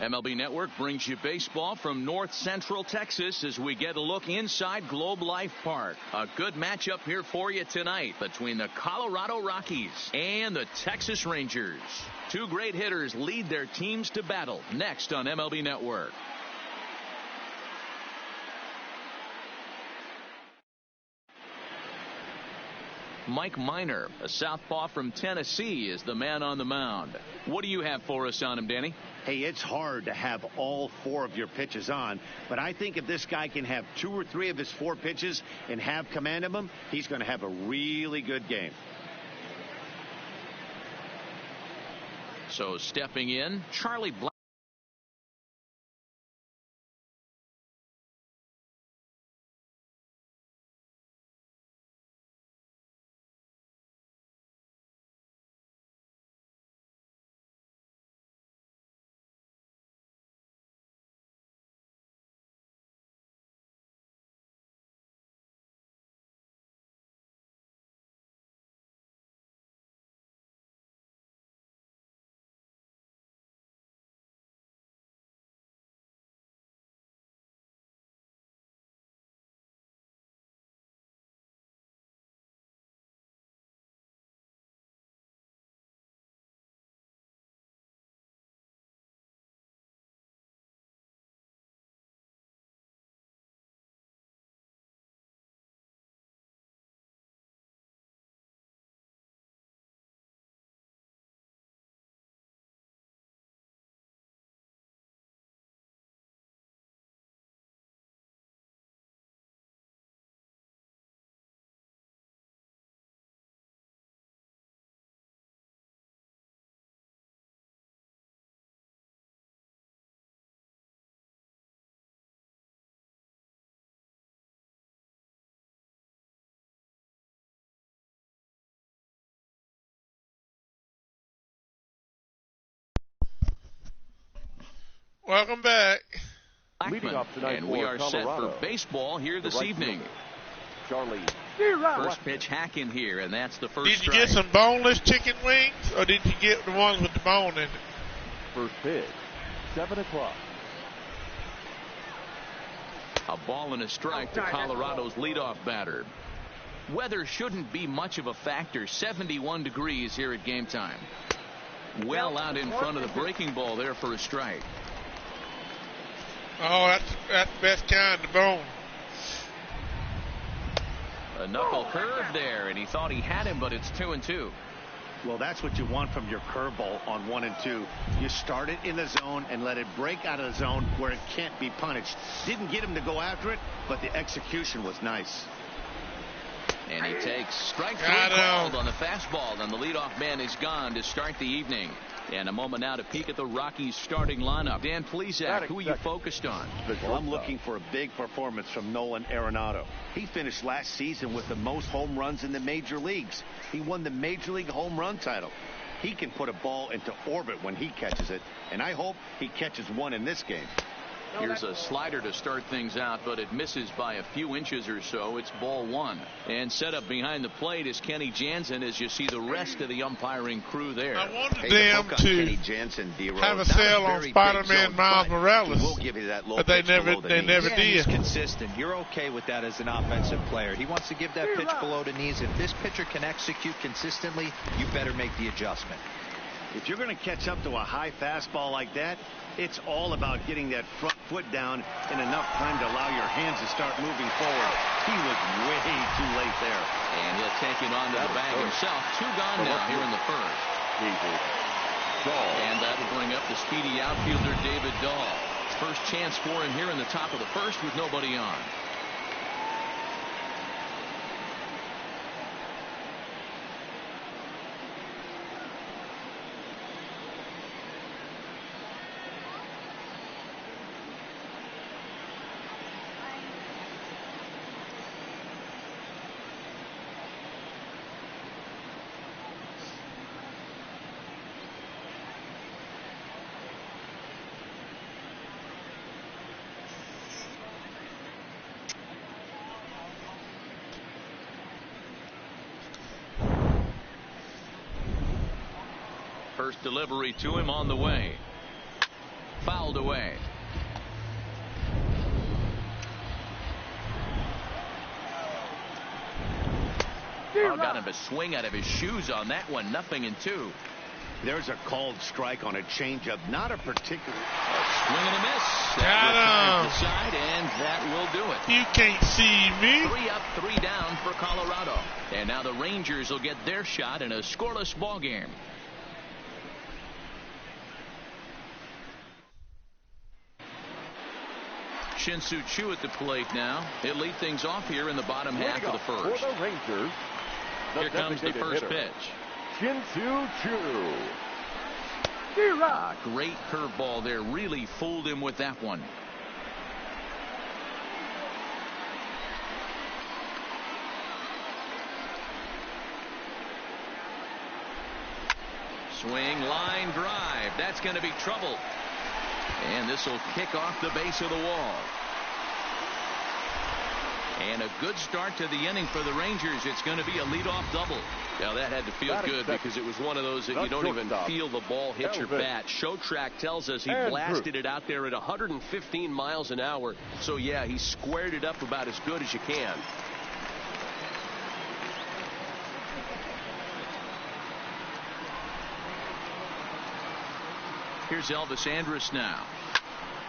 MLB Network brings you baseball from north central Texas as we get a look inside Globe Life Park. A good matchup here for you tonight between the Colorado Rockies and the Texas Rangers. Two great hitters lead their teams to battle next on MLB Network. Mike Minor, a southpaw from Tennessee, is the man on the mound. What do you have for us on him, Danny? Hey, it's hard to have all four of your pitches on, but I think if this guy can have 2 or 3 of his 4 pitches and have command of them, he's going to have a really good game. So stepping in, Charlie Black. Welcome back. And we are set for baseball here this evening. First pitch hack in here, and that's the first Did you strike. get some boneless chicken wings, or did you get the ones with the bone in it? First pitch, 7 o'clock. A ball and a strike to Colorado's leadoff batter. Weather shouldn't be much of a factor. 71 degrees here at game time. Well out in front of the breaking ball there for a strike. Oh, that's the best kind, the bone. A knuckle curve there, and he thought he had him, but it's 2-2. Well, that's what you want from your curveball on 1 and 2. You start it in the zone and let it break out of the zone where it can't be punished. Didn't get him to go after it, but the execution was nice. And he takes strike 3 called on the fastball, and the leadoff man is gone to start the evening. And a moment now to peek at the Rockies starting lineup. Dan Plesac, who are you focused on? Well, I'm looking for a big performance from Nolan Arenado. He finished last season with the most home runs in the major leagues. He won the Major League home run title. He can put a ball into orbit when he catches it, and I hope he catches one in this game. Here's a slider to start things out, but it misses by a few inches or so. It's ball 1. And set up behind the plate is Kenny Jansen as you see the rest of the umpiring crew there. I wanted them to Jansen, have a sale on Spider-Man Miles Morales, we'll give you that low but they never Yeah, did. he's consistent. You're okay with that as an offensive player. He wants to give that pitch below the knees. If this pitcher can execute consistently, you better make the adjustment. If you're going to catch up to a high fastball like that, it's all about getting that front foot down in enough time to allow your hands to start moving forward. He was way too late there. And he'll take it onto the bag himself. 2 gone now here in the first. And that'll bring up the speedy outfielder David Dahl. First chance for him here in the top of the first with nobody on. First delivery to him on the way. Foul fouled away. Oh, got him to swing out of his shoes on that one. 0-2. There's a called strike on a changeup, not a particular. Swing and a miss. Got him. The side, and that will do it. You can't see me. 3 up, 3 down for Colorado. And now the Rangers will get their shot in a scoreless ball game. Shin-Soo Choo at the plate now. He'll lead things off here in the bottom half of the first. For the Rangers, Here comes the first pitch. Shin-Soo Choo. Great curveball there. Really fooled him with that one. Swing, line drive. That's going to be trouble. And this will kick off the base of the wall. And a good start to the inning for the Rangers. It's going to be a leadoff double. Now that had to feel good because it was one of those that you don't even feel the ball hit your bat. Showtrack tells us he blasted it out there at 115 miles an hour. So yeah, he squared it up about as good as you can. Here's Elvis Andrus now.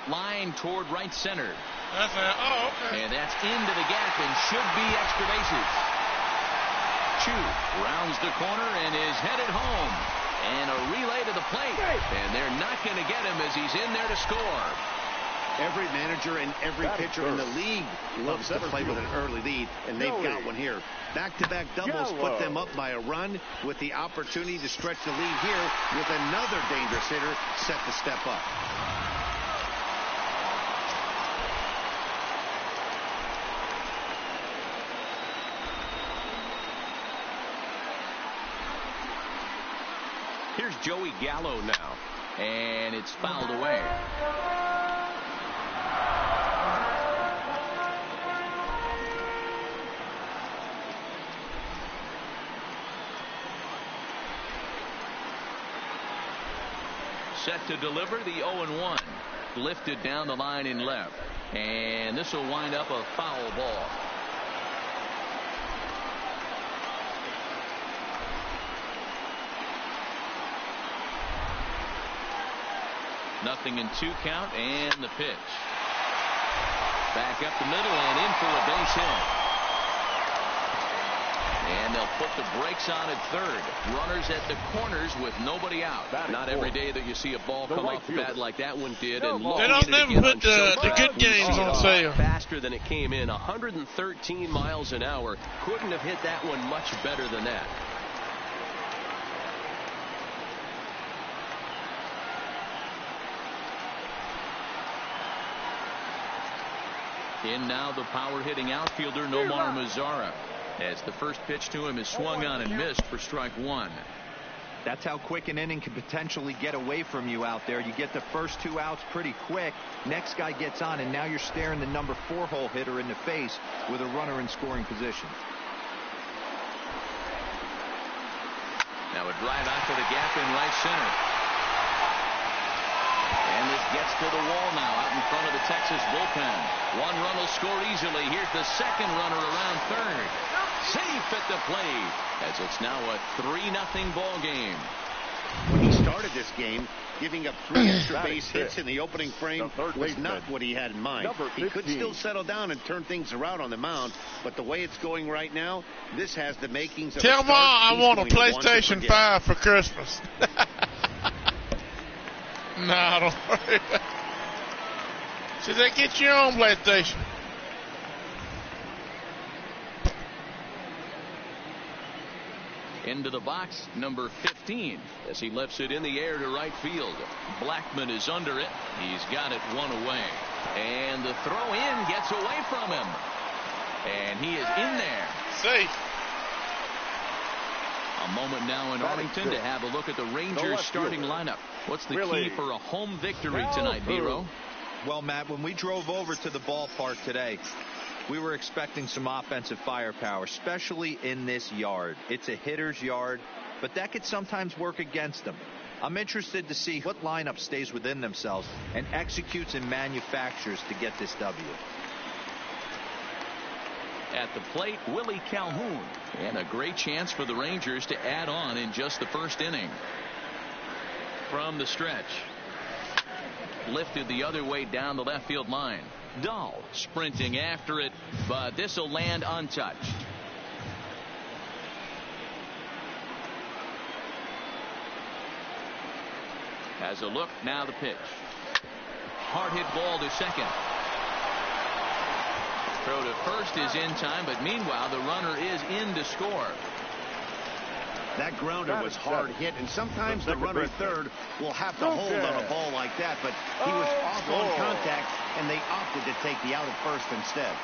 Line toward right center. Okay. And that's into the gap and should be extra bases. Choo rounds the corner and is headed home. And a relay to the plate. And they're not going to get him as he's in there to score. Every manager and every pitcher in the league loves to play with an early lead, and they've got one here. Back-to-back doubles put them up by a run with the opportunity to stretch the lead here with another dangerous hitter set to step up. Here's Joey Gallo now. And it's fouled away. Set to deliver the 0-1. Lifted down the line in left. And this will wind up a foul ball. Nothing in 2 count, and the pitch. Back up the middle and in for a base hit. And they'll put the brakes on at third. Runners at the corners with nobody out. Not every day that you see a ball come off the bat like that one did. And they don't never put the good games on sale. Faster than it came in, 113 miles an hour. Couldn't have hit that one much better than that. In now the power-hitting outfielder Nomar Mazara, as the first pitch to him is swung on and missed for strike 1. That's how quick an inning can potentially get away from you out there. You get the first 2 outs pretty quick. Next guy gets on, and now you're staring the number 4 hole hitter in the face with a runner in scoring position. Now a drive out to the gap in right center. And this gets to the wall now out in front of the Texas bullpen. 1 run will score easily. Here's the second runner around third. Safe at the plate as it's now a 3-0 ball game. When he started this game, giving up 3 extra base hits in the opening frame was not what he had in mind. He could still settle down and turn things around on the mound, but the way it's going right now, this has the makings of Tell Mom I want a PlayStation 5 for Christmas. No, don't worry. So they get your own PlayStation. Into the box, number 15, as he lifts it in the air to right field. Blackman is under it. He's got it 1 away. And the throw in gets away from him. And he is in there. Safe. A moment now in Arlington to have a look at the Rangers starting lineup. What's the key for a home victory tonight, Vero? Well, Matt, when we drove over to the ballpark today, we were expecting some offensive firepower, especially in this yard. It's a hitter's yard, but that could sometimes work against them. I'm interested to see what lineup stays within themselves and executes and manufactures to get this W. At the plate, Willie Calhoun. And a great chance for the Rangers to add on in just the first inning. From the stretch. Lifted the other way down the left field line. Dahl sprinting after it, but this will land untouched. Has a look, now the pitch. Hard hit ball to second. Throw to first is in time, but meanwhile the runner is in to score. That grounder was hard hit, and sometimes the runner at third will have to hold on a ball like that, but he was off on contact, and they opted to take the out at first instead.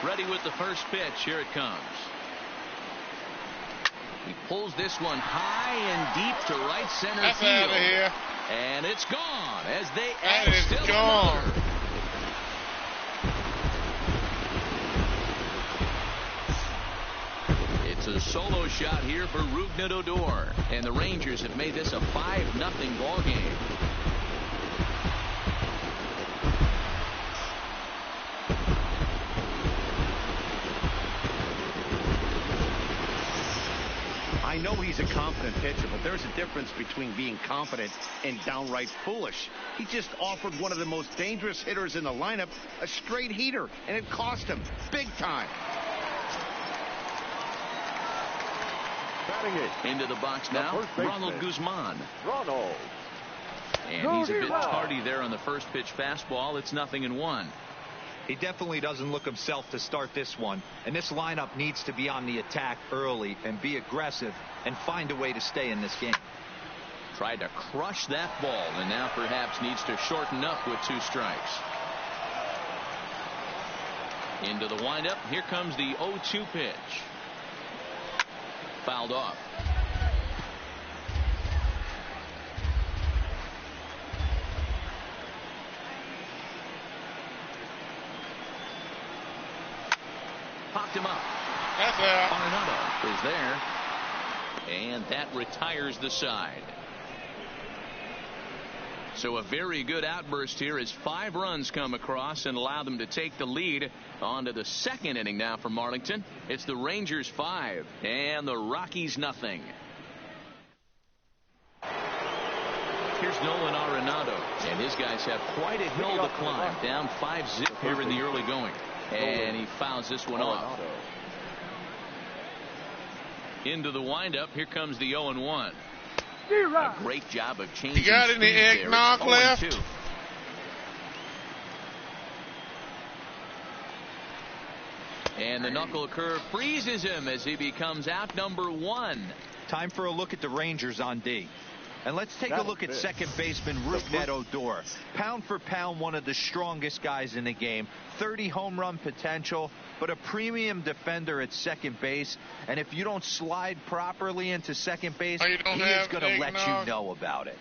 Ready with the first pitch. Here it comes. He pulls this one high and deep to right center That's field. out of here. And it's gone as they That add is still gone. another. It's a solo shot here for Rougned Odor, and the Rangers have made this a 5-0 ball game. I know he's a confident pitcher, but there's a difference between being confident and downright foolish. He just offered one of the most dangerous hitters in the lineup a straight heater, and it cost him big time. Batting it. Into the box now, Ronald Guzman. Ronald. And he's a bit tardy there on the first pitch fastball. It's 0-1. He definitely doesn't look himself to start this one, and this lineup needs to be on the attack early and be aggressive and find a way to stay in this game. Tried to crush that ball, and now perhaps needs to shorten up with 2 strikes. Into the windup. Here comes the 0-2 pitch. Fouled off. Popped him up. That's out. Arenado is there. And that retires the side. So a very good outburst here as 5 runs come across and allow them to take the lead on to the second inning now for Marlington. It's the Rangers 5 and the Rockies nothing. Here's Nolan Arenado, and his guys have quite a hill to climb, down 5-0 here in the early going, and he fouls this one off. Into the windup. Here comes the 0-1. A great job of changing. You got any eggnog left? And the knuckle curve freezes him as he becomes out number 1. Time for a look at the Rangers on D. And let's take a look at second baseman Rougned Odor. Pound for pound, one of the strongest guys in the game. 30 home run potential, but a premium defender at second base. And if you don't slide properly into second base, he is going to let you know about it.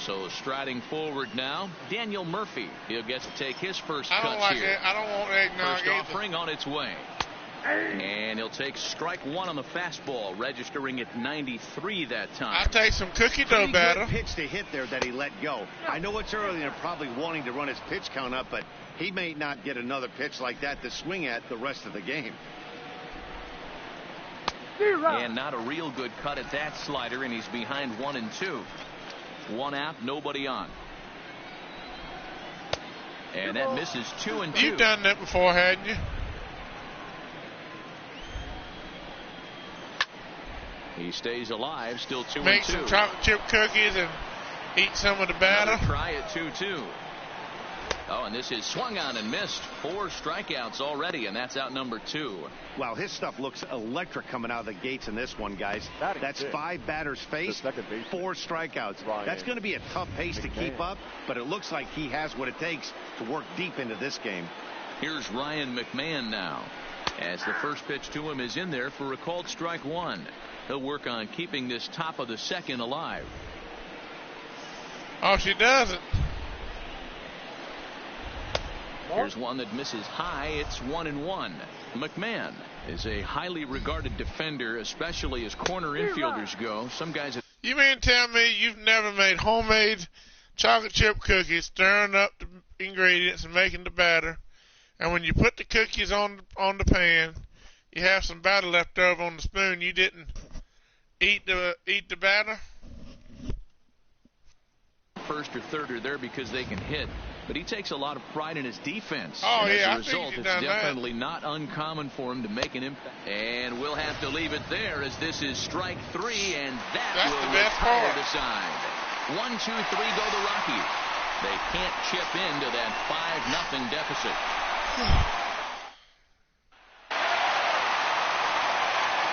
So striding forward now, Daniel Murphy. He'll get to take his first I don't cuts like here. it. I don't want eggnog First either. offering on its way. And he'll take strike 1 on the fastball, registering at 93 that time. I'll take some cookie dough Pretty batter. good pitch to hit there that he let go. I know it's early and they're probably wanting to run his pitch count up, but he may not get another pitch like that to swing at the rest of the game. And not a real good cut at that slider, and he's behind 1-2. 1 out, nobody on. And that misses 2-2. You've done that before, hadn't you? He stays alive, still 2-2. Make some chocolate chip cookies and eat some of the batter. Another try at 2-2. Oh, and this is swung on and missed. 4 strikeouts already, and that's out number 2. Wow, his stuff looks electric coming out of the gates in this one, guys. That's 5 batters faced, 4 strikeouts. That's going to be a tough pace to keep up, but it looks like he has what it takes to work deep into this game. Here's Ryan McMahon now, as the first pitch to him is in there for a called strike 1. He'll work on keeping this top of the second alive. Oh, she doesn't. Here's one that misses high. It's 1-1. McMahon is a highly regarded defender, especially as corner infielders go. Some guys. You mean to tell me you've never made homemade chocolate chip cookies, stirring up the ingredients and making the batter, and when you put the cookies on the pan, you have some batter left over on the spoon? You didn't eat the batter? First or third are there because they can hit, but he takes a lot of pride in his defense. Oh, and yeah, as a result, it's definitely not uncommon for him to make an impact. And we'll have to leave it there as this is strike 3, and that's will retire the side. 1, 2, 3 go the Rockies. They can't chip into that 5-0 deficit.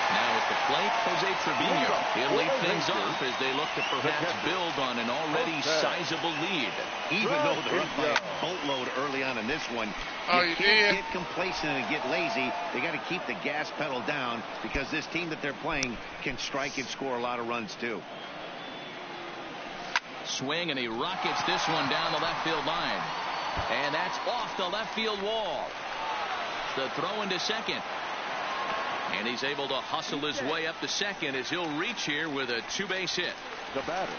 Now at the plate, Jose Trevino. He'll lead things off as they look to perhaps build on an already sizable lead. Even though they're up by a boatload early on in this one, you can't get complacent and get lazy. They got to keep the gas pedal down because this team that they're playing can strike and score a lot of runs too. Swing, and he rockets this one down the left field line. And that's off the left field wall. The throw into second. And he's able to hustle his way up to second as he'll reach here with a 2-base hit. The batter.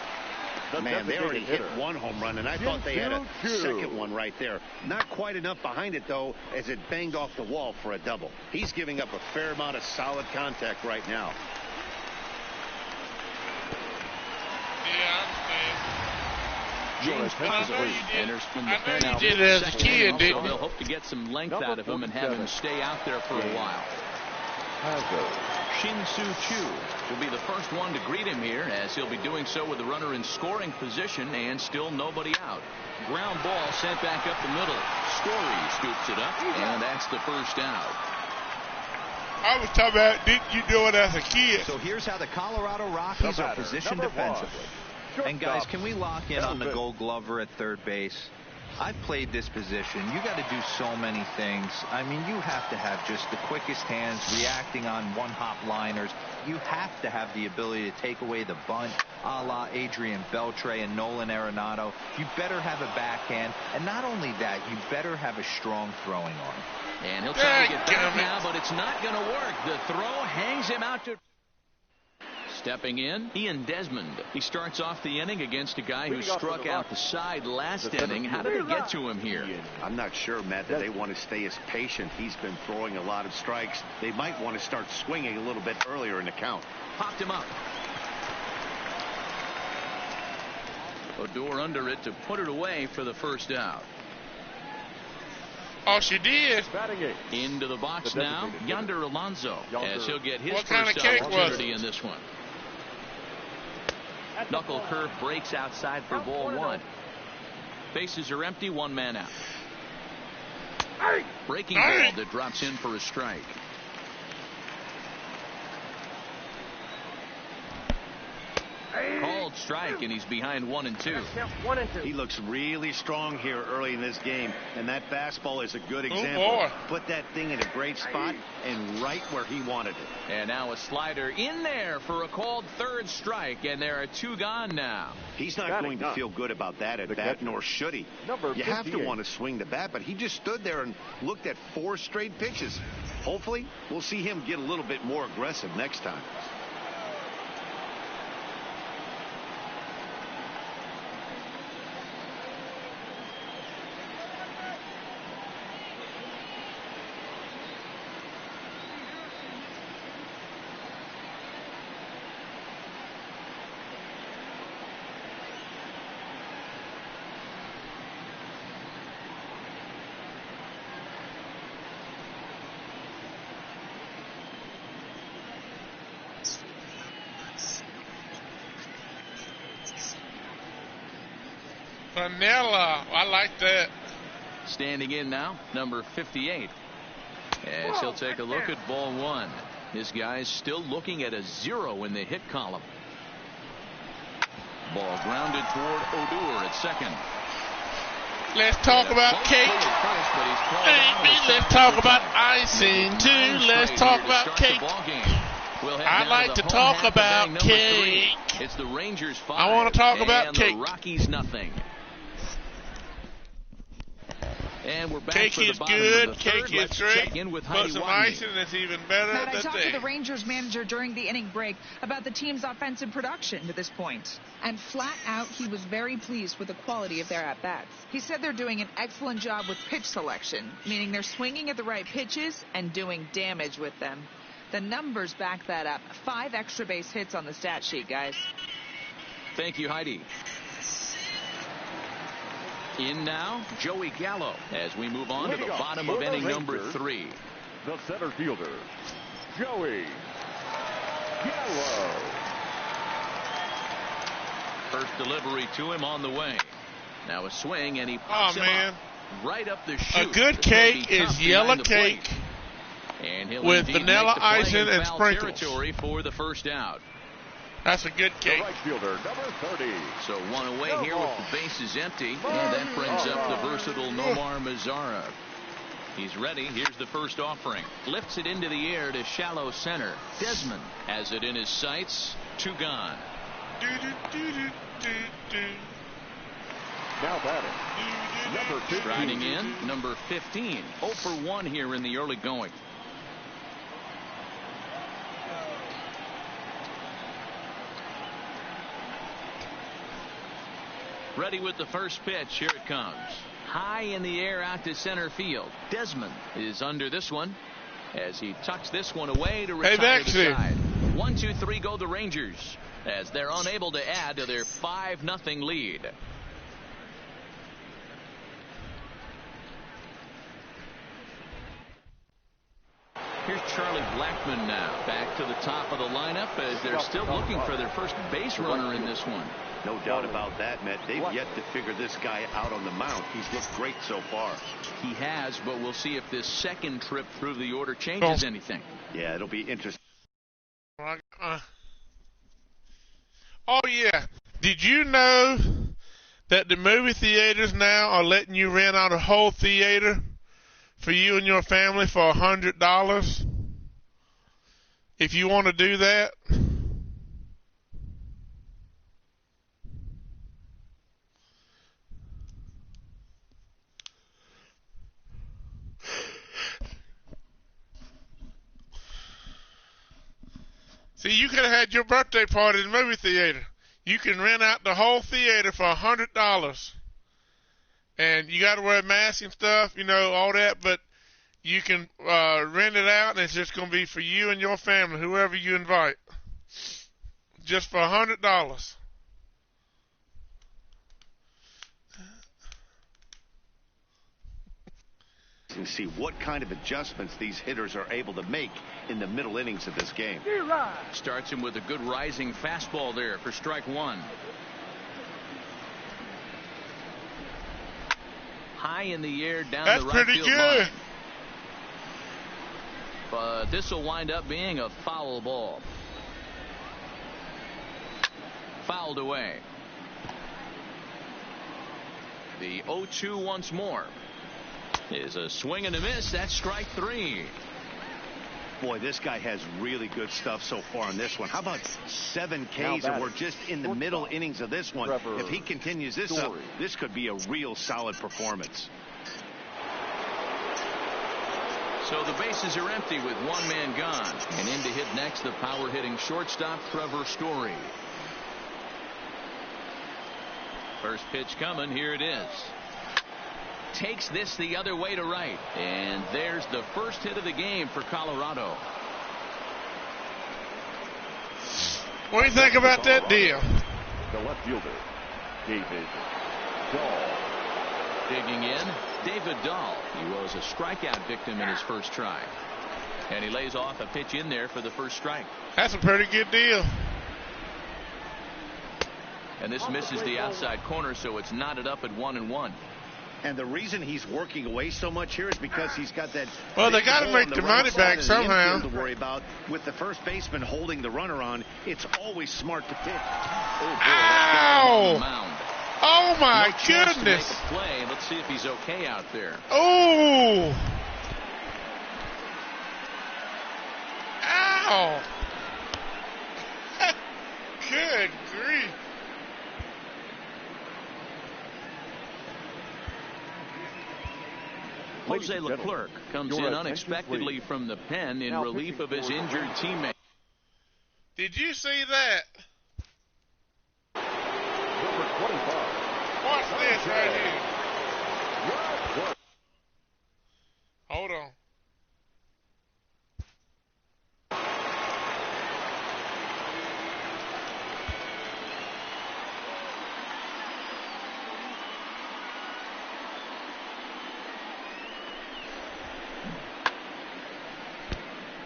Man, they already hit one home run, and I thought they had a second one right there. Not quite enough behind it, though, as it banged off the wall for a double. He's giving up a fair amount of solid contact right now. James Pazos enters from the pen. You did it as a kid, didn't you? They'll hope to get some length out of him and have him stay out there for a while. Shin-Soo Choo will be the first one to greet him here, as he'll be doing so with the runner in scoring position and still nobody out. Ground ball sent back up the middle. Story scoops it up, and that's the first out. I was talking about, didn't you do it as a kid? So here's how the Colorado Rockies are positioned defensively. And guys, can we lock in on the Gold Glover at third base? I've played this position. You got to do so many things. I mean, you have to have just the quickest hands, reacting on one-hop liners. You have to have the ability to take away the bunt, a la Adrian Beltre and Nolan Arenado. You better have a backhand, and not only that, you better have a strong throwing arm. And he'll try to get back now, but it's not going to work. The throw hangs him out to... Stepping in, Ian Desmond. He starts off the inning against a guy who struck out the side last inning. How did they get to him here? I'm not sure, Matt, that they want to stay as patient. He's been throwing a lot of strikes. They might want to start swinging a little bit earlier in the count. Popped him up. Odor under it to put it away for the first out. Oh, she did. Into the box now, Yonder Alonso, as he'll get his first opportunity in this one. Knuckle curve breaks outside for ball 1. Bases are empty, 1 man out. Breaking ball that drops in for a strike. Called strike, and he's behind 1 and 2. He looks really strong here early in this game, and that fastball is a good example. Put that thing in a great spot and right where he wanted it. And now a slider in there for a called third strike, and there are 2 gone now. He's not going to feel good about that at bat, nor should he. You have to want to swing the bat, but he just stood there and looked at 4 straight pitches. Hopefully, we'll see him get a little bit more aggressive next time. Vanilla. I like that. Standing in now, number 58. As he'll take a look at ball 1. This guy's still looking at a 0 in the hit column. Ball grounded toward Odor at second. Let's talk about cake. Let's talk about icing too. Let's talk about cake. I like to talk about cake. It's the Rangers 5. I want to talk about cake. The Rockies nothing. And we're back Cake for the is bottom good. of the third. Cake is Let's great. check in with Put Heidi some Watney. icing, and it's even better. Matt, I talked to the Rangers manager during the inning break about the team's offensive production to this point. And flat out, he was very pleased with the quality of their at-bats. He said they're doing an excellent job with pitch selection, meaning they're swinging at the right pitches and doing damage with them. The numbers back that up. 5 extra base hits on the stat sheet, guys. Thank you, Heidi. In now, Joey Gallo, as we move on to the bottom of inning number 3. The center fielder, Joey Gallo. First delivery to him on the way. Now a swing, and he pops him up right up the chute. A good cake is yellow cake with vanilla icing and sprinkles. Territory for the first out. That's a good cake. The right fielder, number 30. So one away here with the bases empty. And that brings up the versatile Nomar Mazara. He's ready. Here's the first offering. Lifts it into the air to shallow center. Desmond has it in his sights. 2 gone. Now batting, number 15. Riding in, number 15. 0 for 1 here in the early going. Ready with the first pitch. Here it comes. High in the air out to center field. Desmond is under this one as he tucks this one away to retire the side. 1, 2, 3 go the Rangers as they're unable to add to their 5-0 lead. Here's Charlie Blackmon now back to the top of the lineup as they're still looking for their first base runner in this one. No doubt about that, Matt. They've yet to figure this guy out on the mound. He's looked great so far. He has, but we'll see if this second trip through the order changes anything. Yeah, it'll be interesting. Oh, yeah. Did you know that the movie theaters now are letting you rent out a whole theater for you and your family for $100? If you want to do that. See, you could have had your birthday party in the movie theater. You can rent out the whole theater for $100. And you got to wear a mask and stuff, you know, all that, but you can rent it out, and it's just going to be for you and your family, whoever you invite. Just for $100. And see what kind of adjustments these hitters are able to make in the middle innings of this game. Starts him with a good rising fastball there for strike 1. High in the air down the right field line. But this will wind up being a foul ball. Fouled away. The 0-2 once more. Is a swing and a miss. That's strike 3. Boy, this guy has really good stuff so far in this one. How about 7 Ks, and we're just in the middle innings of this one. If he continues this up, this could be a real solid performance. So the bases are empty with 1 man gone. And in to hit next, the power-hitting shortstop, Trevor Story. First pitch coming. Here it is. Takes this the other way to right. And there's the first hit of the game for Colorado. What do you think about that deal? The left fielder, David Dahl. Digging in, David Dahl. He was a strikeout victim in his first try. And he lays off a pitch in there for the first strike. That's a pretty good deal. And this misses the outside corner, so it's knotted up at 1-1. And the reason he's working away so much here is because he's got that. Well, they got to make the money back somehow. To worry about with the first baseman holding the runner on, it's always smart to pitch. Ow! Oh my goodness! To make a play. Let's see if he's okay out there. Oh! Ow! Good grief! Jose Leclerc comes in unexpectedly from the pen in relief of his injured teammate. Did you see that? Number 25. Watch this right here. Hold on.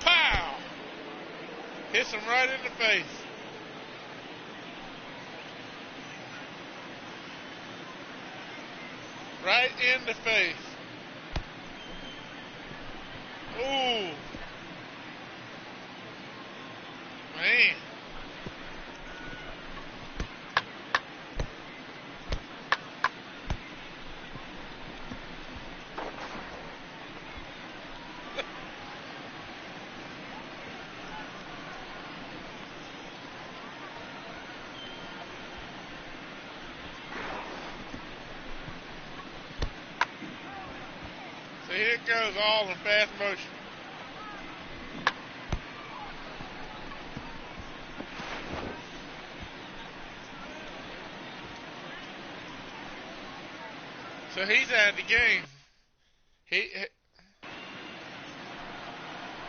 Pow! Hits him right in the face. Right in the face. Ooh. Man. So here it goes, all in fast motion. So he's out of the game.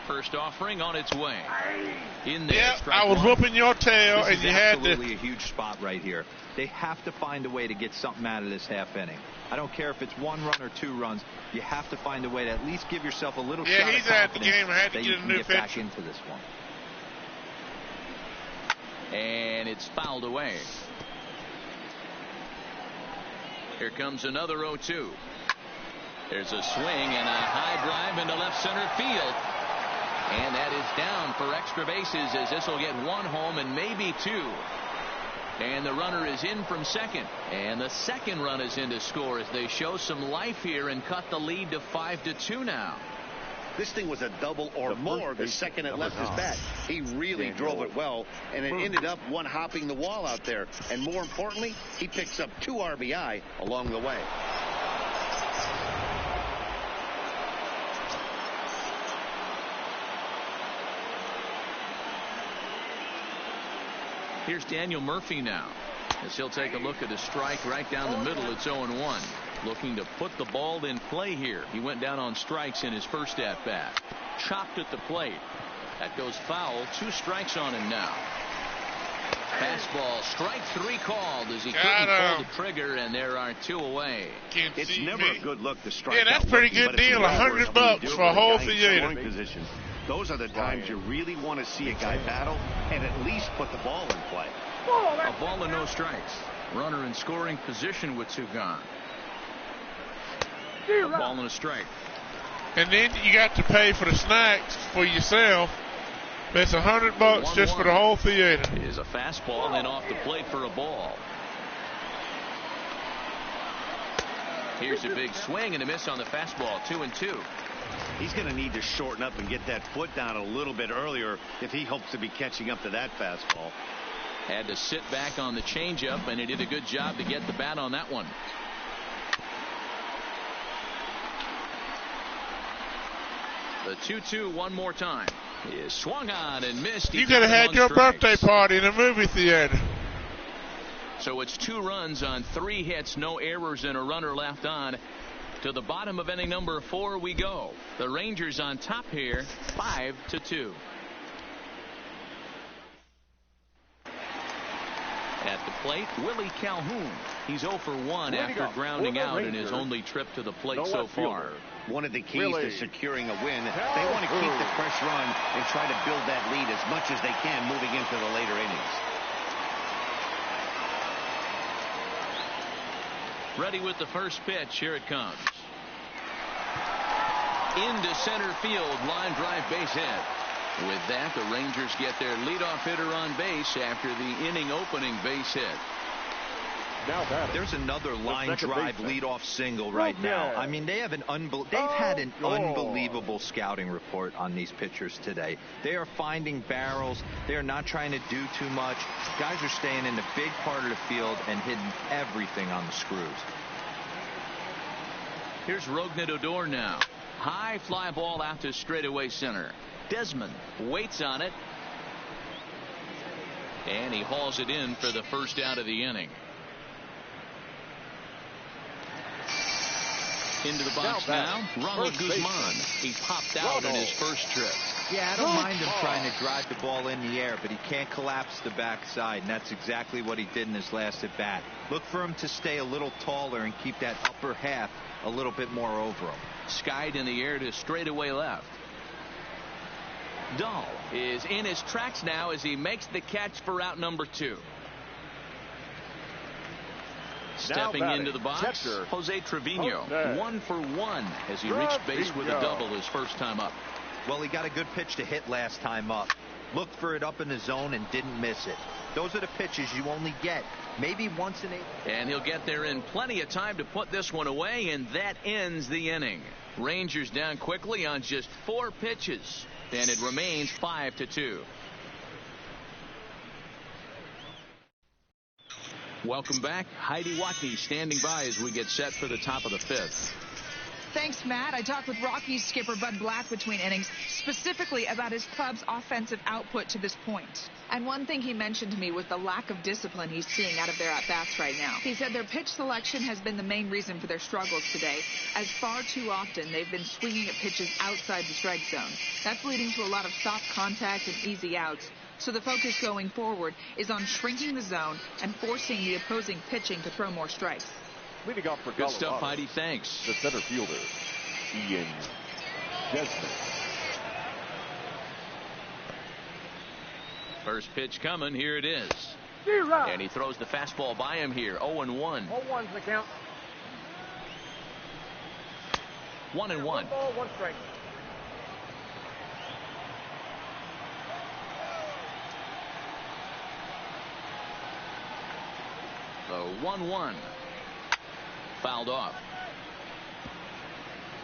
First offering on its way. In there. Yeah, I was whooping your tail, and you had to. This is absolutely a huge spot right here. They have to find a way to get something out of this half inning. I don't care if it's 1 run or 2 runs. You have to find a way to at least give yourself a little shot he's of out of the confidence game. I had to that get you a can new get pitcher. back into this one. And it's fouled away. Here comes another 0-2. There's a swing and a high drive into left center field. And that is down for extra bases, as this will get 1 home and maybe 2. And the runner is in from second. And the second run is in to score as they show some life here and cut the lead to 5-2 now. This thing was a double or more the second it left his bat. He really drove it well, and it ended up one hopping the wall out there. And more importantly, he picks up 2 RBI along the way. Here's Daniel Murphy now, as he'll take a look at a strike right down the middle. It's 0-1. Looking to put the ball in play here. He went down on strikes in his first at-bat. Chopped at the plate. That goes foul. 2 strikes on him now. Fastball, strike 3 called as he couldn't pull the trigger, and there are 2 away. It's never a good look to strike. Yeah, that's a pretty good deal. $100 for a whole theater. Those are the times you really want to see a guy battle and at least put the ball in play. A ball and no strikes. Runner in scoring position with 2 gone. A ball and a strike. And then you got to pay for the snacks for yourself. That's $100 just for the whole theater. Is a fastball and then off the plate for a ball. Here's a big swing and a miss on the fastball. 2-2. He's going to need to shorten up and get that foot down a little bit earlier if he hopes to be catching up to that fastball. Had to sit back on the changeup, and he did a good job to get the bat on that one. The 2-2 one more time. Is swung on and missed. You could have had your birthday party in a movie theater. So it's 2 runs on 3 hits, no errors, and a runner left on. To the bottom of inning number 4 we go. The Rangers on top here, 5-2. At the plate, Willie Calhoun. He's 0 for 1 after grounding out in his only trip to the plate so far. One of the keys to securing a win, they want to keep the fresh run and try to build that lead as much as they can moving into the later innings. Ready with the first pitch. Here it comes. Into center field. Line drive, base hit. With that, the Rangers get their leadoff hitter on base after the inning opening base hit. There's another line drive leadoff single right now. I mean, they have they've had an unbelievable scouting report on these pitchers today. They are finding barrels. They are not trying to do too much. Guys are staying in the big part of the field and hitting everything on the screws. Here's Rognadodor now. High fly ball out to straightaway center. Desmond waits on it. And he hauls it in for the first out of the inning. Into the box now, Ronald Guzman. He popped out on his first trip. Yeah, I don't mind him trying to drive the ball in the air, but he can't collapse the backside, and that's exactly what he did in his last at bat. Look for him to stay a little taller and keep that upper half a little bit more over him. Skied in the air to straightaway left. Dahl is in his tracks now as he makes the catch for out number 2. Stepping into the box, catcher, Jose Trevino. 1 for 1 as he reached base with a double his first time up. Well, he got a good pitch to hit last time up. Looked for it up in the zone and didn't miss it. Those are the pitches you only get maybe once in a... And he'll get there in plenty of time to put this one away, and that ends the inning. Rangers down quickly on just 4 pitches, and it remains 5-2. Welcome back. Heidi Watney standing by as we get set for the top of the 5th. Thanks, Matt. I talked with Rockies skipper Bud Black between innings, specifically about his club's offensive output to this point. And one thing he mentioned to me was the lack of discipline he's seeing out of their at-bats right now. He said their pitch selection has been the main reason for their struggles today, as far too often they've been swinging at pitches outside the strike zone. That's leading to a lot of soft contact and easy outs. So the focus going forward is on shrinking the zone and forcing the opposing pitching to throw more strikes. Leading off for Good stuff, Heidi. Thanks. The center fielder, Ian Desmond. First pitch coming. Here it is. And he throws the fastball by him here. 0-1. 0-1's the count. 1-1. 1 ball, 1 strike. The 1-1. Fouled off.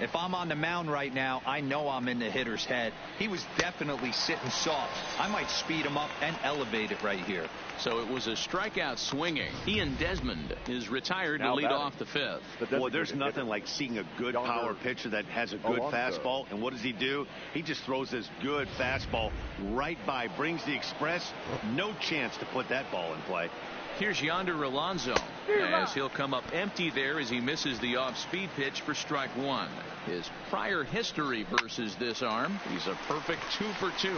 If I'm on the mound right now, I know I'm in the hitter's head. He was definitely sitting soft. I might speed him up and elevate it right here. So it was a strikeout swinging. Ian Desmond is retired to lead off the 5th. Well, there's nothing like seeing a good power pitcher that has a good fastball. And what does he do? He just throws this good fastball right by, brings the express. No chance to put that ball in play. Here's Yonder Alonso as he'll come up empty there as he misses the off-speed pitch for strike 1. His prior history versus this arm, he's a perfect 2 for 2.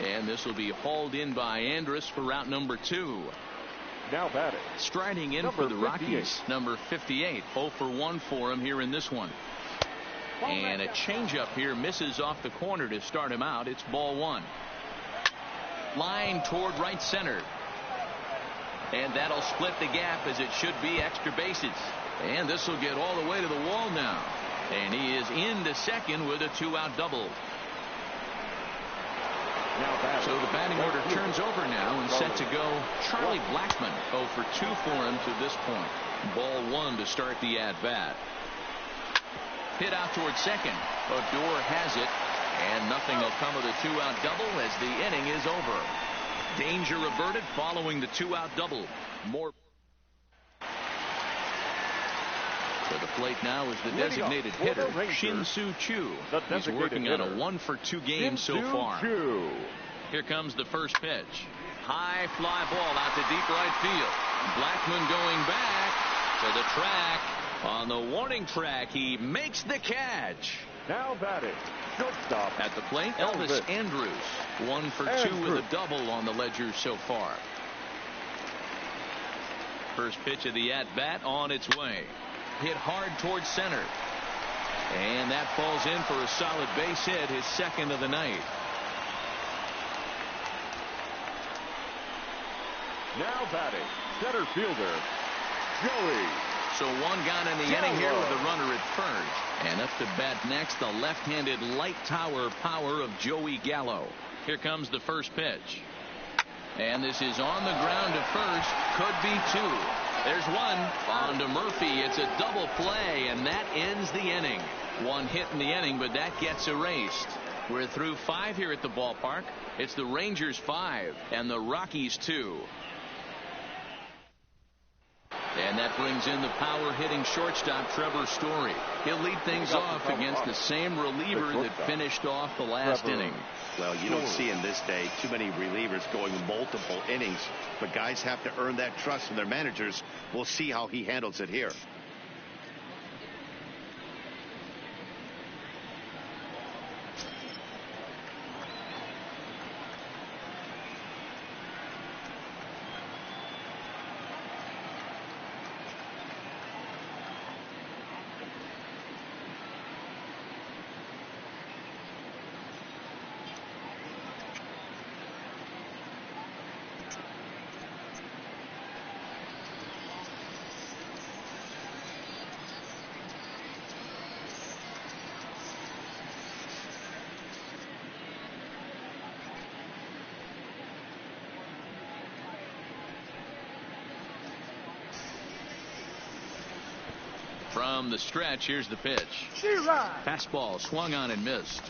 And this will be hauled in by Andrus for route number 2. Now batting. Striding in for the Rockies, number 58. 0 for 1 for him here in this one. And a changeup here misses off the corner to start him out. It's ball 1. Line toward right center. And that'll split the gap as it should be extra bases. And this will get all the way to the wall now. And he is into second with a 2-out double. So the batting order turns over now and set to go Charlie Blackmon. 0 for 2 for him to this point. Ball 1 to start the at-bat. Hit out towards second. Odor has it. And nothing will come of the 2-out double as the inning is over. Danger averted following the 2-out double. More. To the plate now is the designated hitter, Shin-Soo Choo. He's working on a 1 for 2 game so far. Here comes the first pitch. High fly ball out to deep right field. Blackmon going back to the track. On the warning track, he makes the catch. Now batting. Shortstop. At the plate, Elvis Andrus. 1 for 2 with a double on the ledger so far. First pitch of the at-bat on its way. Hit hard towards center. And that falls in for a solid base hit, his second of the night. Now batting. Center fielder, Joey. So 1 gone in the inning here with a runner at first. And up to bat next, the left-handed light tower power of Joey Gallo. Here comes the first pitch. And this is on the ground to first. Could be 2. There's 1 on to Murphy. It's a double play, and that ends the inning. 1 hit in the inning, but that gets erased. We're through 5 here at the ballpark. It's the Rangers 5 and the Rockies 2. And that brings in the power-hitting shortstop, Trevor Story. He'll lead things off against the same reliever that finished off the last inning. Well, you don't see in this day too many relievers going multiple innings, but guys have to earn that trust from their managers. We'll see how he handles it here. From the stretch, here's the pitch. Fastball swung on and missed.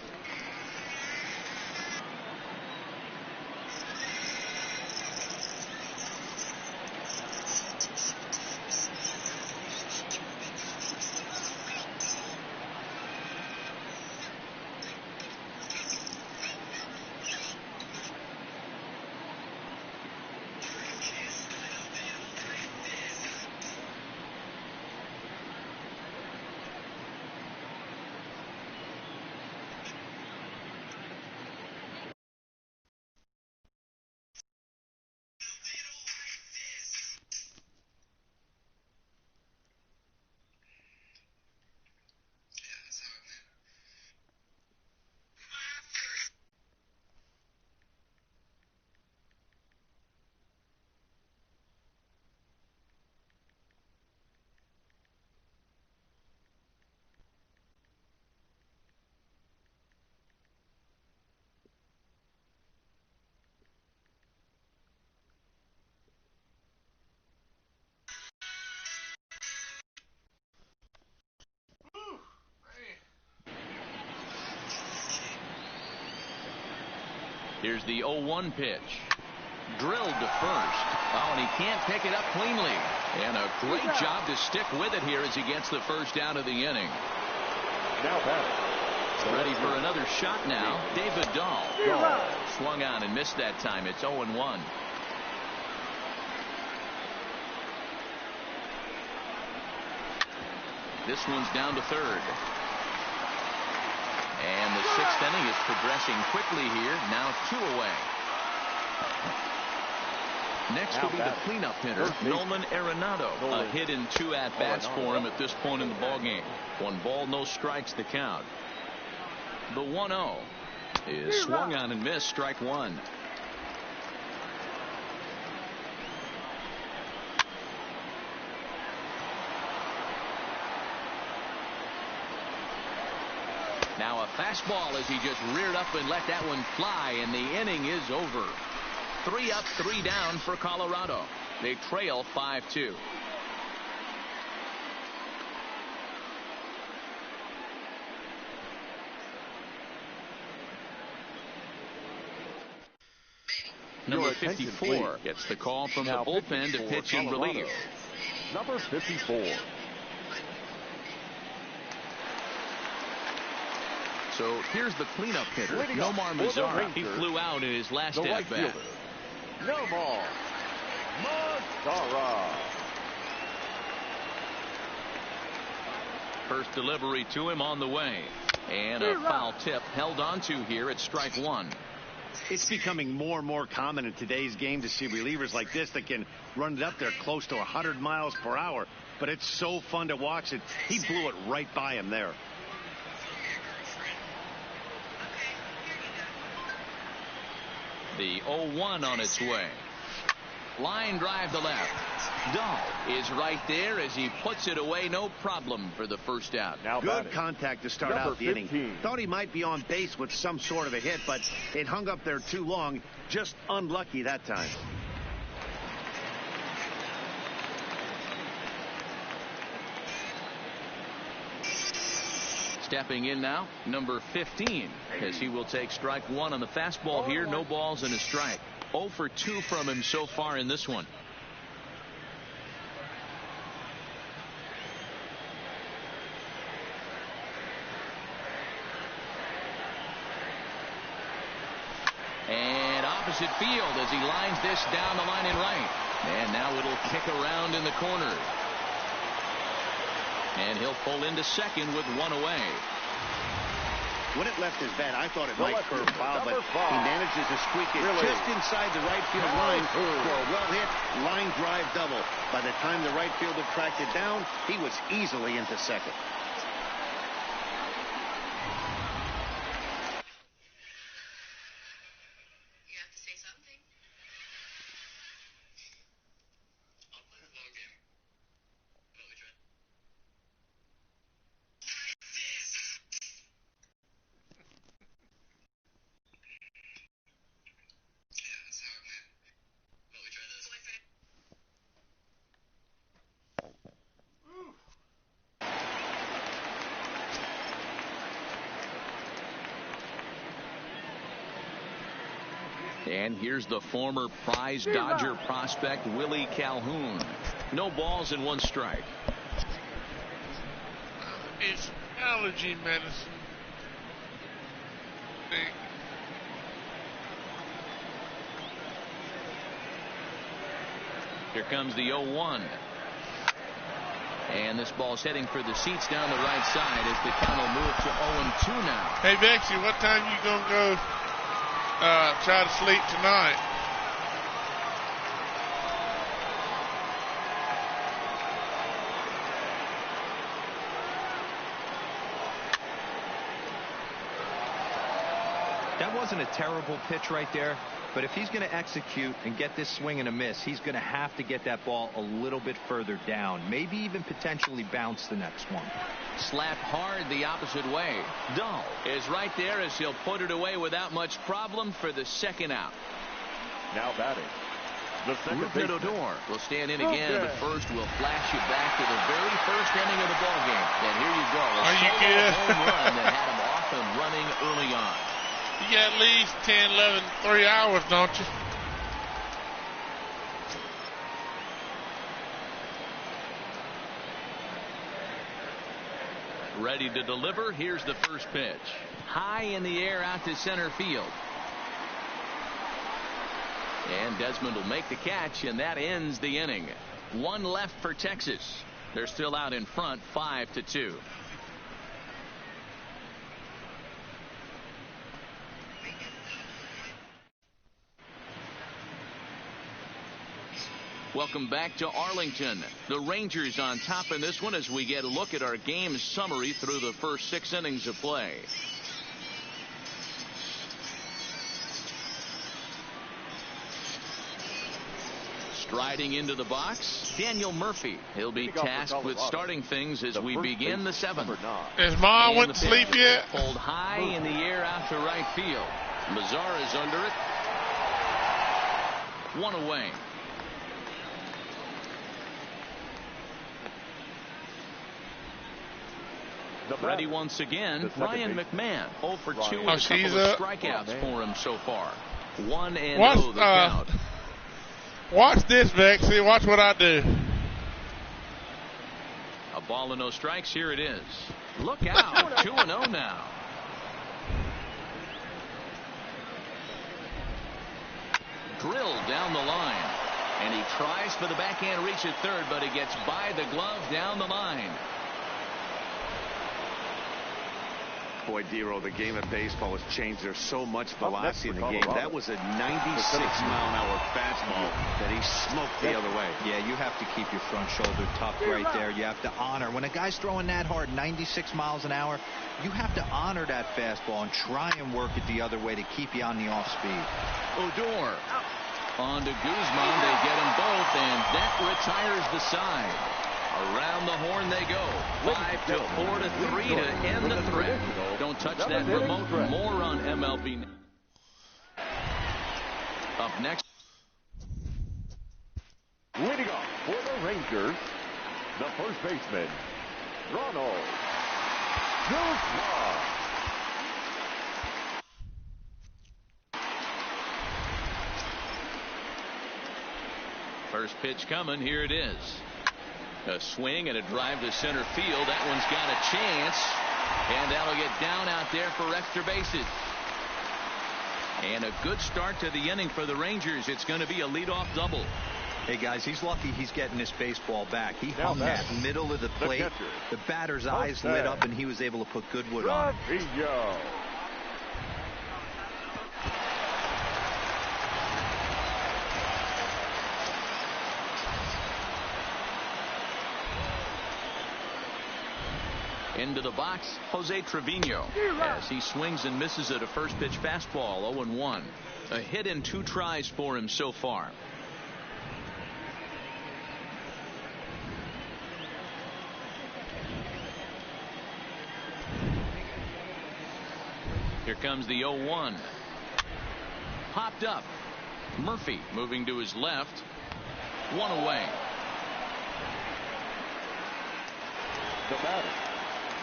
Here's the 0-1 pitch. Drilled to first. Oh, and he can't pick it up cleanly. And a great job to stick with it here as he gets the first out of the inning. Now batting. Ready for another shot now. David Dahl. Swung on and missed that time. It's 0-1. This one's down to third. And the sixth inning is progressing quickly here. Now 2 away. Next will be the cleanup hitter, Nolan Arenado. A hit in 2 at-bats for him at this point in the ballgame. 1 ball, no strikes the count. The 1-0 is swung on and missed. Strike 1. Now a fastball as he just reared up and let that one fly, and the inning is over. 3 up, 3 down for Colorado. They trail 5-2. Number 54 gets the call from the bullpen to pitch in relief. Number 54. So here's the cleanup hitter, Nomar Mazara. He flew out in his last at-bat. Nomar Mazara. First delivery to him on the way. And a foul tip held on to here at strike 1. It's becoming more and more common in today's game to see relievers like this that can run it up there close to 100 miles per hour. But it's so fun to watch it. He blew it right by him there. The 0-1 on its way. Line drive to left. Dahl is right there as he puts it away. No problem for the first out. Now good contact to start out the inning. Thought he might be on base with some sort of a hit, but it hung up there too long. Just unlucky that time. Stepping in now, number 15, as he will take strike 1 on the fastball here. No balls and a strike. 0 for 2 from him so far in this one. opposite field as he lines this down the line in right. And now it'll kick around in the corner. And he'll pull into second with one away. When it left his bat, I thought it might curve foul, but he manages to squeak it just inside the right field line for a well-hit line drive double. By the time the right fielder tracked it down, he was easily into second. And here's the former prize Dodger prospect Willie Calhoun. No balls and one strike. It's allergy medicine. Here comes the 0-1. And this ball's heading for the seats down the right side as the count will move to 0-2 now. Hey, Bexy, what time you going to go try to sleep tonight? That wasn't a terrible pitch right there, but if he's going to execute and get this swing and a miss, he's going to have to get that ball a little bit further down, maybe even potentially bounce the next one. Slapped hard the opposite way. Dahl is right there as he'll put it away without much problem for the second out. Now batting, the second baseman, Odor will stand in again, but first we'll flash you back to the very first inning of the ball game. And here you go. A home run that had him off and running early on. You got at least 10, 11, 3 hours, don't you? Ready to deliver. Here's the first pitch. High in the air out to center field. And Desmond will make the catch, and that ends the inning. One left for Texas. They're still out in front, 5-2. Welcome back to Arlington. The Rangers on top in this one as we get a look at our game summary through the first 6 innings of play. Striding into the box, Daniel Murphy. He'll be tasked with starting things as we begin the 7th. Is Ma went to sleep yet? Pulled high in the air out to right field. Mazara's under it. One away. Ready once again, Brian McMahon. 0 for 2 with a couple of strikeouts for him so far. 1-0 the count. Watch this, Bexy. Watch what I do. A ball and no strikes. Here it is. Look out. 2-0 now. Drilled down the line. And he tries for the backhand reach at third, but he gets by the glove down the line. Boy, Dero, the game of baseball has changed. There's so much velocity in the game. That was a 96-mile-an-hour fastball that he smoked the other way. Yeah, you have to keep your front shoulder tucked right there. You have to honor. When a guy's throwing that hard, 96 miles an hour, you have to honor that fastball and try and work it the other way to keep you on the off speed. Odor on to Guzman. They get them both, and that retires the side. Around the horn they go. 5-4-3 to end the threat. Don't touch that remote. More on MLB. Up next. Leading off for the Rangers, the first baseman, Ronald Guzman. First pitch coming. Here it is. A swing and a drive to center field. That one's got a chance. And that'll get down out there for extra bases. And a good start to the inning for the Rangers. It's going to be a leadoff double. Hey, guys, he's lucky he's getting this baseball back. He hung that middle of the plate. The batter's eyes lit up, and he was able to put good wood on it. Into the box, Jose Trevino, as he swings and misses at a first pitch fastball. 0-1. A hit and 2 tries for him so far. Here comes the 0-1. Popped up. Murphy moving to his left. 1 away. The batter.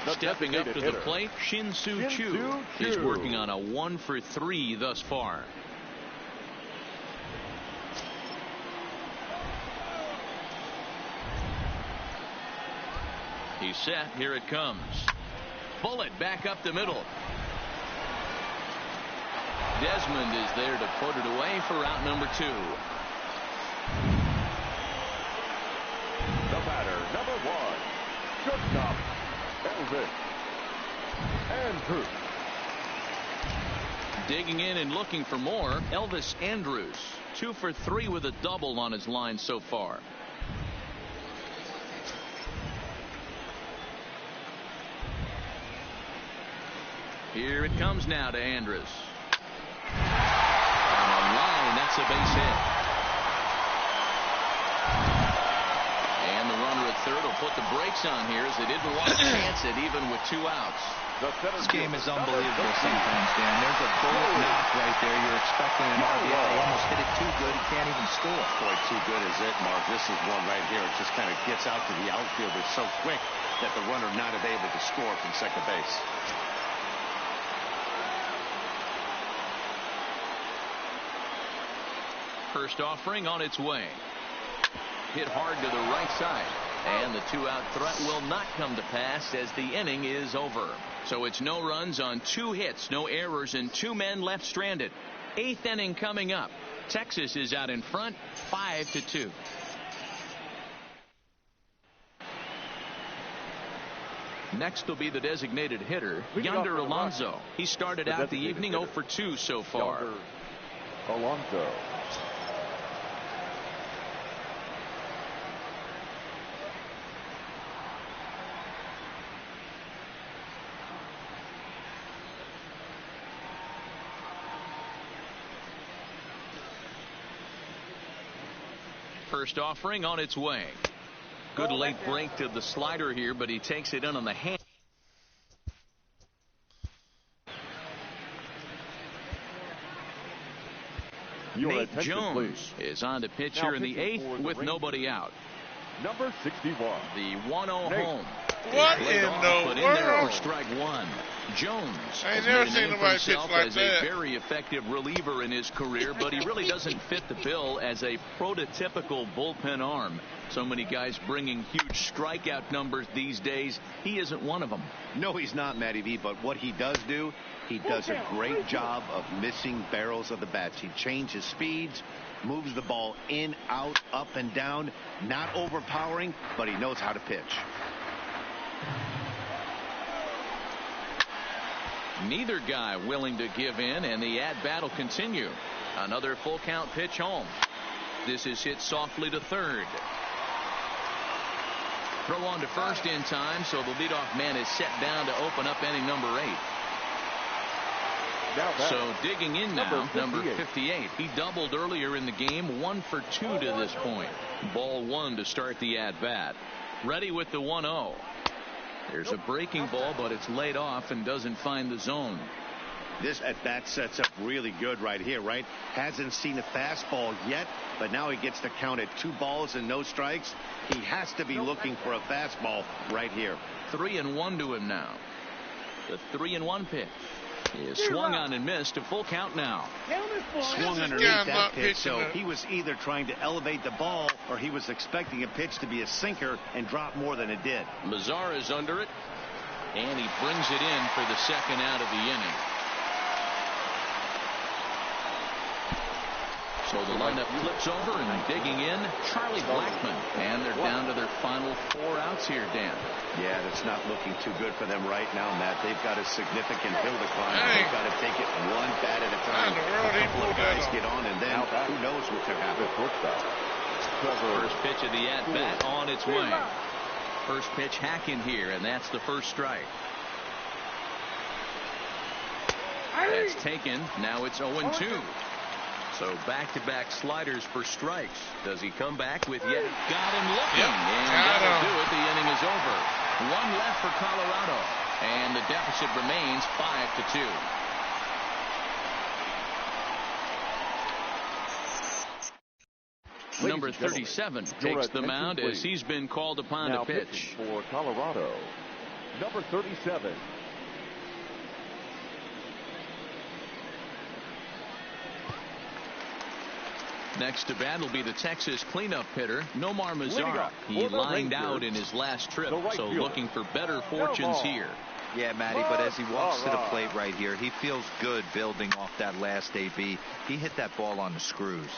Stepping up to the plate, Shin-Soo Choo is working on a 1 for 3 thus far. He's set. Here it comes. Bullet back up the middle. Desmond is there to put it away for out number 2. The batter, number 1. Shortstop, Elvis Andrus. Digging in and looking for more, Elvis Andrus. 2 for 3 with a double on his line so far. Here it comes now to Andrus. On the line, that's a base hit. And the runner at third will put the brakes on here as they didn't want to chance it even with 2 outs. This game is unbelievable sometimes, Dan. There's a bullet knock right there. You're expecting an RBI. He almost hit it too good. He can't even score. Boy, too good is it, Mark. This is one right here. It just kind of gets out to the outfielder so quick that the runner not able to score from second base. First offering on its way. Hit hard to the right side. And the 2-out threat will not come to pass as the inning is over. So it's no runs on 2 hits, no errors, and 2 men left stranded. 8th inning coming up. Texas is out in front, 5-2. Next will be the designated hitter, Yonder Alonso. He started out the evening 0 for 2 so far. Alonso. First offering on its way. Good late break to the slider here, but he takes it in on the hand. Nate Jones is on to pitch here in the 8th with nobody out. Number 61. The 1-0 home. What in the put in there world? for strike 1. Jones I ain't has never made a seen name for nobody pitch himself like as that. a very effective reliever in his career, but he really doesn't fit the bill as a prototypical bullpen arm. So many guys bringing huge strikeout numbers these days. He isn't one of them. No, he's not, Matty V, but what he does do, he does a great job of missing barrels of the bats. He changes speeds, moves the ball in, out, up, and down. Not overpowering, but he knows how to pitch. Neither guy willing to give in, and the at-bat will continue. Another full count pitch home. This is hit softly to third. Throw on to first in time, so the leadoff man is set down to open up inning number 8. So digging in now, number 58. He doubled earlier in the game, 1 for 2 to this point. Ball 1 to start the at-bat. Ready with the 1-0. There's a breaking ball, but it's laid off and doesn't find the zone. This at-bat sets up really good right here, right? Hasn't seen a fastball yet, but now he gets to count at 2 balls and no strikes. He has to be looking for a fastball right here. 3-1 to him now. The 3-1 pitch is swung on and missed. A full count now. Swung underneath that pitch, so he was either trying to elevate the ball or he was expecting a pitch to be a sinker and drop more than it did. Lazar is under it, and he brings it in for the second out of the inning. So the lineup flips over and digging in, Charlie Blackmon. And they're down to their final 4 outs here, Dan. Yeah, that's not looking too good for them right now, Matt. They've got a significant hill to climb. They've got to take it one bat at a time. A couple of guys get on, and then who knows what could happen. First pitch of the at-bat on its way. First pitch hacking here, and that's the first strike. That's taken. Now it's 0-2. So back-to-back sliders for strikes. Does he come back with yet? Got him looking. Yep. And that'll do it. The inning is over. 1 left for Colorado. And the deficit remains 5-2. Number 37 takes the mound as he's been called upon to pitch. For Colorado, number 37. Next to bat will be the Texas cleanup hitter, Nomar Mazara. He lined out in his last trip, so looking for better fortunes here. Yeah, Matty, but as he walks to the plate right here, he feels good building off that last AB. He hit that ball on the screws.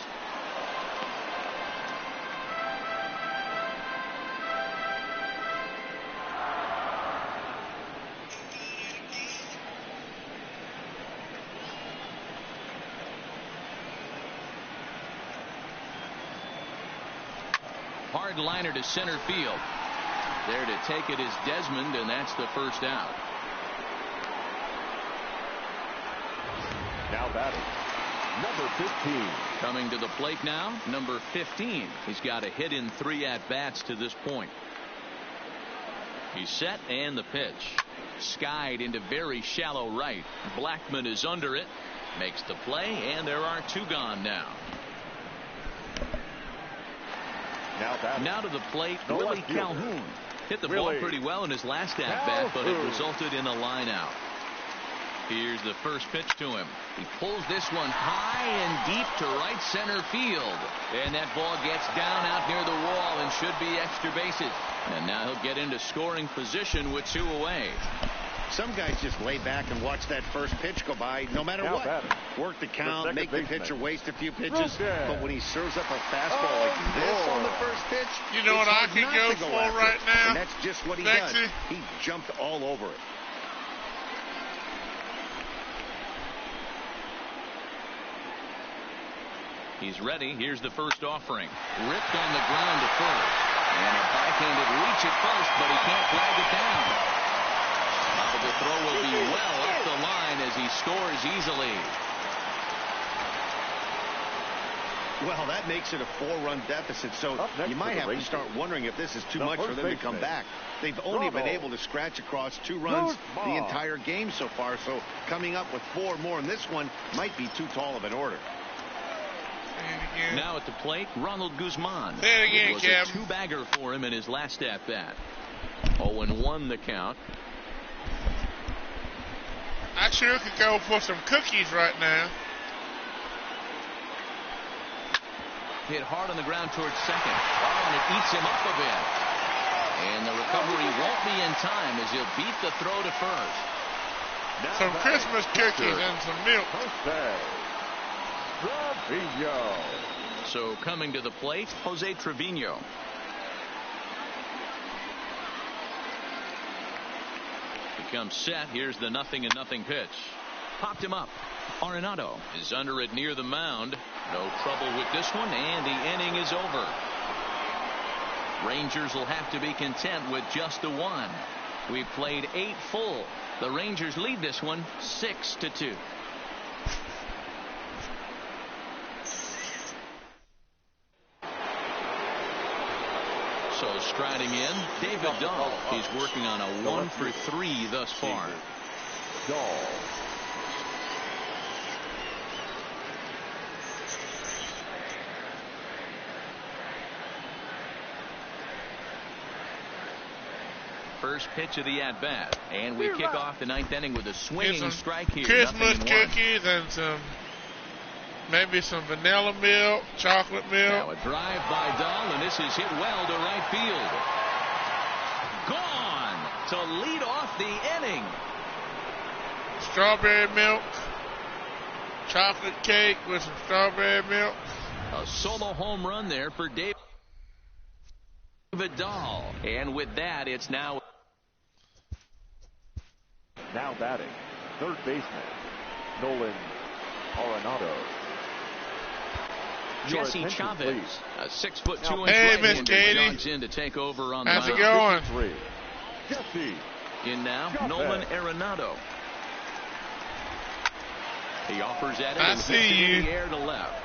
Hard liner to center field. There to take it is Desmond, and that's the first out. Now batting, number 15. Coming to the plate now, number 15. He's got a hit in 3 at-bats to this point. He's set, and the pitch. Skied into very shallow right. Blackmon is under it. Makes the play, and there are 2 gone now. Now to the plate, Willie Calhoun. Hit the ball pretty well in his last at-bat, but it resulted in a line out. Here's the first pitch to him. He pulls this one high and deep to right center field. And that ball gets down out near the wall and should be extra bases. And now he'll get into scoring position with 2 away. Some guys just lay back and watch that first pitch go by no matter what. Work the count, make the pitcher waste a few pitches. But when he serves up a fastball like this on the first pitch, you know what I could go for right now? And that's just what he does. He jumped all over it. He's ready. Here's the first offering. Ripped on the ground to first. And a backhanded reach at first, but he can't flag it down. The throw will be well up the line as he scores easily. Well, that makes it a 4-run deficit, so you might have to start wondering if this is too much for them to come back. They've only been able to scratch across 2 runs the entire game so far, so coming up with 4 more in this one might be too tall of an order. Now at the plate, Ronald Guzman. It was a 2-bagger for him in his last at-bat. 0-1 the count. I sure could go for some cookies right now. Hit hard on the ground towards second. And it eats him up a bit. And the recovery won't be in time as he'll beat the throw to first. Some Christmas cookies and some milk. Trevino. So coming to the plate, Jose Trevino. Becomes set. Here's the 0-0 pitch. Popped him up. Arenado is under it near the mound. No trouble with this one, and the inning is over. Rangers will have to be content with just the 1. We've played 8 full. The Rangers lead this one 6-2. So striding in, David Dahl. He's working on a 1 for 3 thus far. Dahl. First pitch of the at-bat. And we kick off the 9th inning with a swinging strike here. Christmas cookies and maybe some vanilla milk, chocolate milk. Now a drive by Dahl, and this is hit well to right field. Gone to lead off the inning. Strawberry milk, chocolate cake with some strawberry milk. A solo home run there for David Dahl. And with that, it's now batting, third baseman, Nolan Arenado. Jesse Chavez, please. a 6'2" Hey, Miss right-hander, Katie. jogs in to take over on the How's it mound. going? Jesse. In now, Chavez. Nolan Arenado. He offers at it I and see hits it in you. the air to left.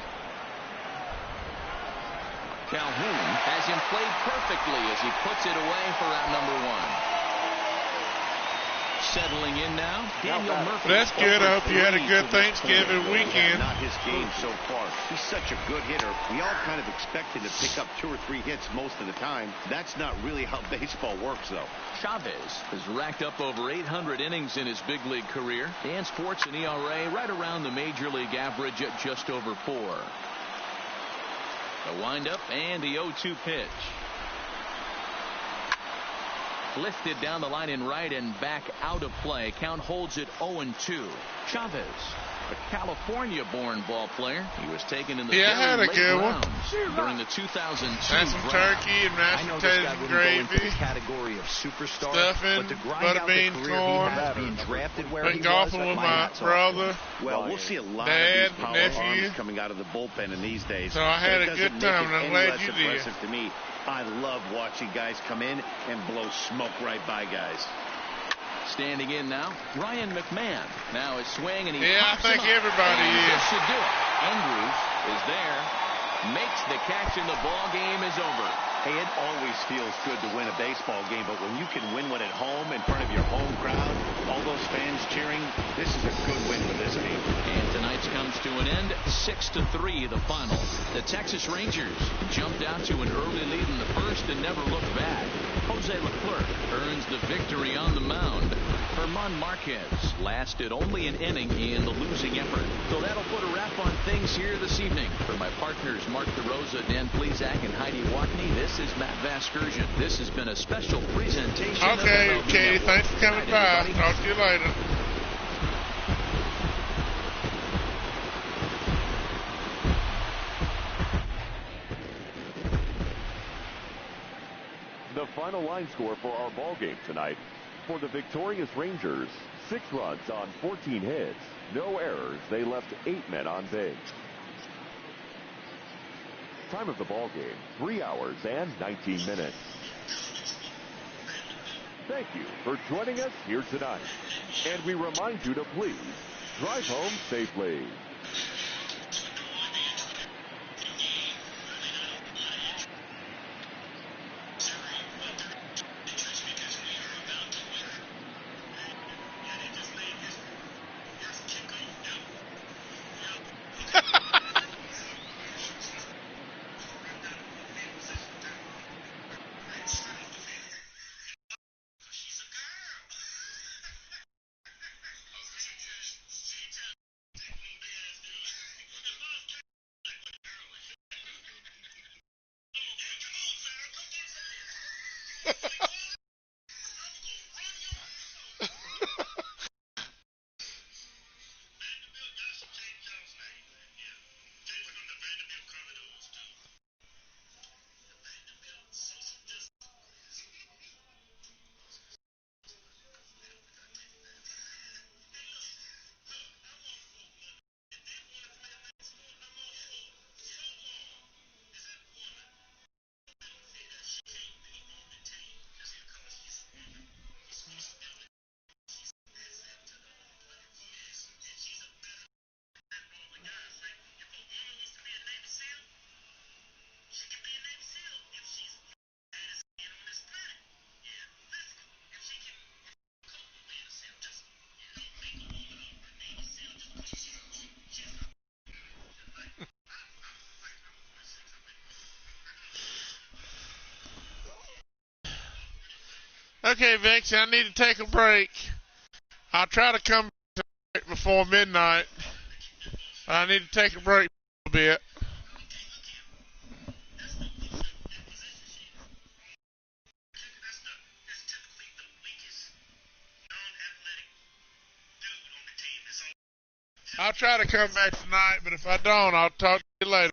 Calhoun has him played perfectly as he puts it away for out number 1. Settling in now, Daniel Murphy. That's good. I hope you had a good Yeah, Thanksgiving weekend. not his game so far. He's such a good hitter. We all kind of expect him to pick up 2 or 3 hits most of the time. That's not really how baseball works, though. Chavez has racked up over 800 innings in his big league career and sports an ERA right around the major league average at just over 4. The windup and the 0-2 pitch. Lifted down the line in right and back out of play. Count holds it 0-2. Chavez, a California-born ball player. He was taken in the Yeah, I very had a late good one. rounds during the 2002 And some draft. turkey and I mashed know this guy potatoes and wouldn't go into the gravy. category of superstar, Stuffing, but to grind butter out the beans, career corn. he has being drafted where Went he was, golfing with my my hat's off to him. brother. Well, we'll see a lot Dad, of these power nephew. arms coming out of the bullpen in these days. So I had But it a good doesn't make time, it and I'm any glad less you did. impressive to me. I love watching guys come in and blow smoke right by guys. Standing in now, Ryan McMahon. Now his swing, and he Yeah, I pops think him up. everybody And is. this should do it. Andrews is there, makes the catch, and the ball game is over. Hey, it always feels good to win a baseball game, but when you can win one at home in front of your home crowd, all those fans cheering, this is a good win for this team. And tonight's comes to an end, 6-3 the final. The Texas Rangers jumped out to an early lead in the first and never looked back. Jose Leclerc earns the victory on the mound. Herman Marquez lasted only an inning in the losing effort. So that'll put a wrap on things here this evening. For my partners Mark DeRosa, Dan Plezak, and Heidi Watney, this is Matt Vasgersian. This has been a special presentation of Okay, MLB Katie, Network. thanks for coming Good by. night, everybody. Talk to you later. The final line score for our ball game tonight. For the victorious Rangers, 6 runs on 14 hits. No errors. They left 8 men on base. Time of the ball game, 3 hours and 19 minutes. Thank you for joining us here tonight. And we remind you to please drive home safely. Okay, Vixie, I need to take a break. I'll try to come back before midnight. But I need to take a break a bit. I'll try to come back tonight, but if I don't, I'll talk to you later.